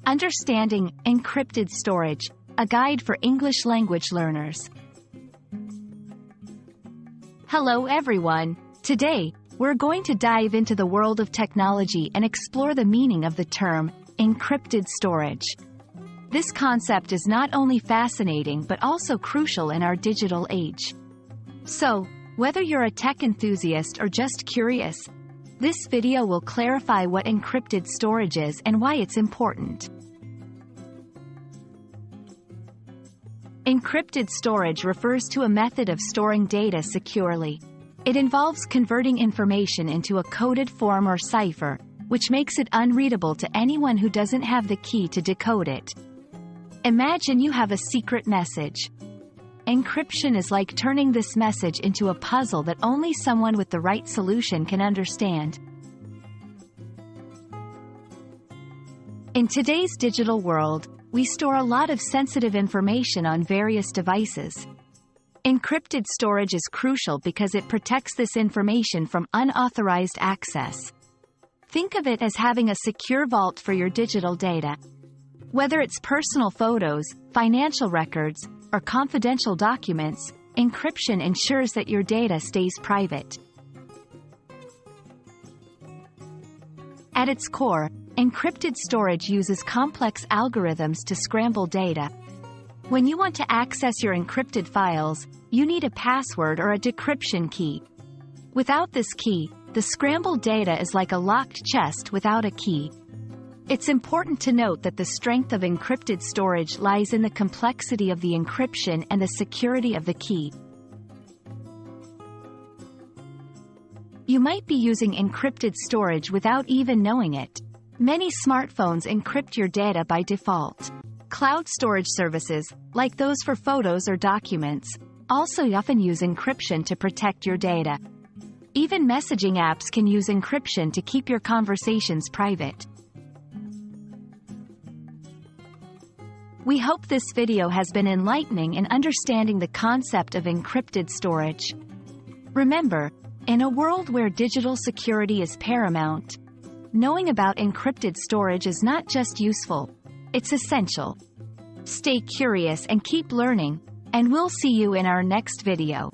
Understanding Encrypted Storage, a guide for English language learners. Hello everyone. Today, we're going to dive into the world of technology and explore the meaning of the term encrypted storage. This concept is not only fascinating but also crucial in our digital age. So, whether you're a tech enthusiast or just curious, this video will clarify what encrypted storage is and why it's important. Encrypted storage refers to a method of storing data securely. It involves converting information into a coded form or cipher, which makes it unreadable to anyone who doesn't have the key to decode it. Imagine you have a secret message. Encryption is like turning this message into a puzzle that only someone with the right solution can understand. In today's digital world, we store a lot of sensitive information on various devices. Encrypted storage is crucial because it protects this information from unauthorized access. Think of it as having a secure vault for your digital data. Whether it's personal photos, financial records, or confidential documents, encryption ensures that your data stays private. At its core, encrypted storage uses complex algorithms to scramble data. When you want to access your encrypted files, you need a password or a decryption key. Without this key, the scrambled data is like a locked chest without a key. It's important to note that the strength of encrypted storage lies in the complexity of the encryption and the security of the key. You might be using encrypted storage without even knowing it. Many smartphones encrypt your data by default. Cloud storage services, like those for photos or documents, also often use encryption to protect your data. Even messaging apps can use encryption to keep your conversations private. We hope this video has been enlightening in understanding the concept of encrypted storage. Remember, in a world where digital security is paramount, knowing about encrypted storage is not just useful, it's essential. Stay curious and keep learning, and we'll see you in our next video.